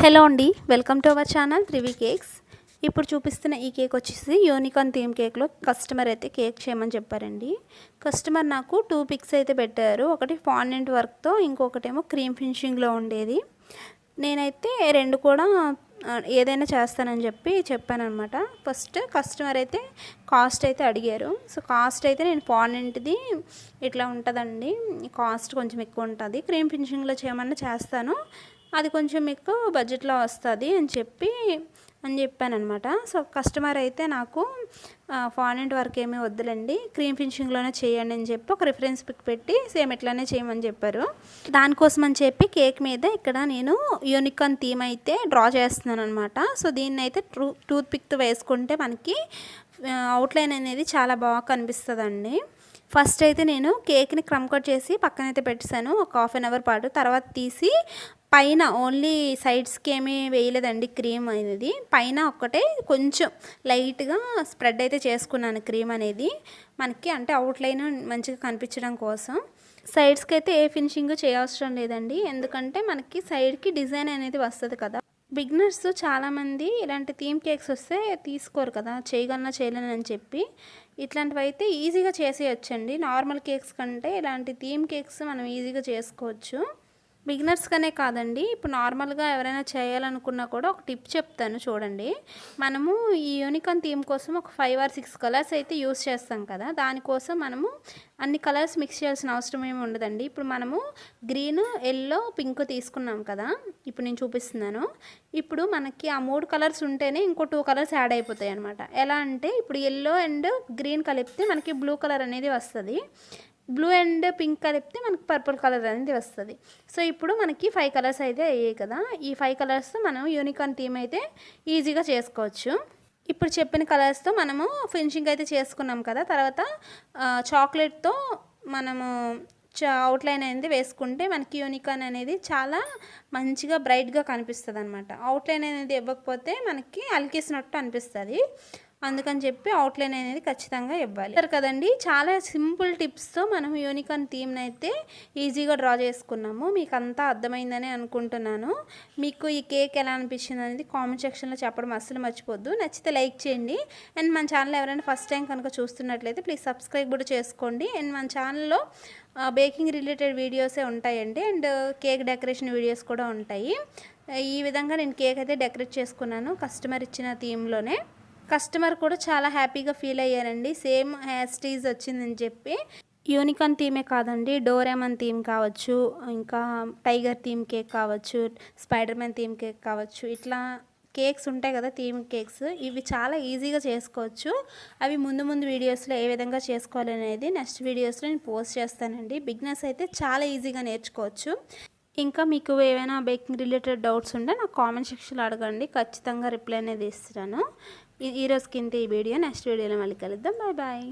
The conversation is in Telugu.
హలో అండి, welcome to our channel త్రివి cakes. ఇప్పుడు చూపిస్తున్న ఈ కేక్ వచ్చేసి యూనికార్న్ థీమ్ కేక్లో కస్టమర్ అయితే కేక్ చేయమని చెప్పారండి. కస్టమర్ నాకు 2 పిక్స్ అయితే పెట్టారు. ఒకటి ఫాండెంట్ వర్క్తో, ఇంకొకటేమో క్రీమ్ ఫినిషింగ్లో ఉండేది. నేనైతే రెండు కూడా ఏదైనా చేస్తానని చెప్పానమాట. ఫస్ట్ కస్టమర్ అయితే కాస్ట్ అయితే అడిగారు. సో కాస్ట్ అయితే నేను ఫాండెంట్ది ఇట్లా ఉంటుందండి, కాస్ట్ కొంచెం ఎక్కువ ఉంటుంది. క్రీమ్ ఫినిషింగ్లో చేయమన్నా చేస్తాను, అది కొంచెం మీకు బడ్జెట్లో వస్తుంది అని చెప్పానమాట. సో కస్టమర్ అయితే నాకు ఫాండెంట్ వర్క్ ఏమీ వద్దులండి, క్రీమ్ ఫినిషింగ్లోనే చేయండి అని చెప్పి ఒక రిఫరెన్స్ పిక్ పెట్టి సేమ్ ఇట్లానే చేయమని చెప్పారు. దానికోసం అని చెప్పి కేక్ మీద ఇక్కడ నేను యూనికార్న్ థీమ్ అయితే డ్రా చేస్తున్నాను అనమాట. సో దీన్ని అయితే టూత్ పిక్తో వేసుకుంటే మనకి అవుట్లైన్ అనేది చాలా బాగా కనిపిస్తుందండి. ఫస్ట్ అయితే నేను కేక్ని క్రమ్ కట్ చేసి పక్కనైతే పెట్టేశాను ఒక హాఫ్ అన్ అవర్ పాటు. తర్వాత తీసి పైన ఓన్లీ సైడ్స్కి ఏమీ వేయలేదండి క్రీమ్ అనేది, పైన ఒక్కటే కొంచెం లైట్గా స్ప్రెడ్ అయితే చేసుకున్నాను క్రీమ్ అనేది మనకి, అంటే అవుట్లైన్ మంచిగా కనిపించడం కోసం. సైడ్స్కి అయితే ఏ ఫినిషింగ్ చేయవసరం లేదండి, ఎందుకంటే మనకి సైడ్కి డిజైన్ అనేది వస్తుంది కదా. బిగినర్స్ చాలామంది ఇలాంటి థీమ్ కేక్స్ వస్తే తీసుకోరు కదా, చేయలేను అని చెప్పి. ఇట్లాంటివి అయితే ఈజీగా చేసేయచ్చండి. నార్మల్ కేక్స్ కంటే ఇలాంటి థీమ్ కేక్స్ మనం ఈజీగా చేసుకోవచ్చు. బిగినర్స్గానే కాదండి, ఇప్పుడు నార్మల్గా ఎవరైనా చేయాలనుకున్నా కూడా ఒక టిప్ చెప్తాను చూడండి. మనము ఈ యూనికార్న్ థీమ్ కోసం ఒక 5 or 6 కలర్స్ అయితే యూస్ చేస్తాం కదా, దానికోసం మనము అన్ని కలర్స్ మిక్స్ చేయాల్సిన అవసరం ఏమి ఉండదండి. ఇప్పుడు మనము గ్రీన్, ఎల్లో, పింక్ తీసుకున్నాం కదా, ఇప్పుడు నేను చూపిస్తున్నాను. ఇప్పుడు మనకి ఆ 3 కలర్స్ ఉంటేనే ఇంకో 2 కలర్స్ యాడ్ అయిపోతాయి అనమాట. ఎలా అంటే ఇప్పుడు ఎల్లో అండ్ గ్రీన్ కలిపితే మనకి బ్లూ కలర్ అనేది వస్తుంది, బ్లూ అండ్ పింక్ కలిపితే మనకి పర్పుల్ కలర్ అనేది వస్తుంది. సో ఇప్పుడు మనకి 5 కలర్స్ అయితే అయ్యాయి కదా, ఈ 5 కలర్స్ మనం యూనికార్న్ థీమ్ అయితే ఈజీగా చేసుకోవచ్చు. ఇప్పుడు చెప్పిన కలర్స్తో మనము ఫినిషింగ్ అయితే చేసుకున్నాం కదా, తర్వాత చాక్లెట్తో మనము అవుట్లైన్ అనేది వేసుకుంటే మనకి యూనికార్న్ అనేది చాలా మంచిగా బ్రైట్గా కనిపిస్తుంది అనమాట. అవుట్లైన్ అనేది ఇవ్వకపోతే మనకి అలికేసినట్టు అనిపిస్తుంది, అందుకని చెప్పి అవుట్లైన్ అనేది ఖచ్చితంగా ఇవ్వాలి కదండి. చాలా సింపుల్ టిప్స్తో మనం యూనికార్న్ థీమ్ని అయితే ఈజీగా డ్రా చేసుకున్నాము. మీకు అంతా అర్థమైందని అనుకుంటున్నాను. మీకు ఈ కేక్ ఎలా అనిపించింది అనేది కామెంట్ సెక్షన్లో చెప్పడం అస్సలు మర్చిపోద్దు. నచ్చితే లైక్ చేయండి. అండ్ మన ఛానల్ ఎవరైనా ఫస్ట్ టైం కనుక చూస్తున్నట్లయితే ప్లీజ్ సబ్స్క్రైబ్ కూడా చేసుకోండి. అండ్ మన ఛానల్లో బేకింగ్ రిలేటెడ్ వీడియోసే ఉంటాయండి, అండ్ కేక్ డెకరేషన్ వీడియోస్ కూడా ఉంటాయి. ఈ విధంగా నేను కేక్ అయితే డెకరేట్ చేసుకున్నాను కస్టమర్ ఇచ్చిన థీమ్లోనే. కస్టమర్ కూడా చాలా హ్యాపీగా ఫీల్ అయ్యారండి, సేమ్ హ్యాస్టీజ్ వచ్చిందని చెప్పి. యూనికార్న్ థీమే కాదండి, డోరేమాన్ థీమ్ కావచ్చు, ఇంకా టైగర్ థీమ్ కేక్ కావచ్చు, స్పైడర్ మ్యాన్ థీమ్ కేక్ కావచ్చు, ఇట్లా కేక్స్ ఉంటాయి కదా థీమ్ కేక్స్, ఇవి చాలా ఈజీగా చేసుకోవచ్చు. అవి ముందు వీడియోస్లో ఏ విధంగా చేసుకోవాలి అనేది నెక్స్ట్ వీడియోస్లో నేను పోస్ట్ చేస్తానండి. బిగినర్స్ అయితే చాలా ఈజీగా నేర్చుకోవచ్చు. ఇంకా మీకు ఏమైనా బేకింగ్ రిలేటెడ్ డౌట్స్ ఉంటే నాకు కామెంట్ సెక్షన్లో అడగండి, ఖచ్చితంగా రిప్లై అనేది ఇస్తాను. ఈ రోజుకి ఇంత ఈ వీడియో, నెక్స్ట్ వీడియోలో మళ్ళీ కలుద్దాం. Bye bye.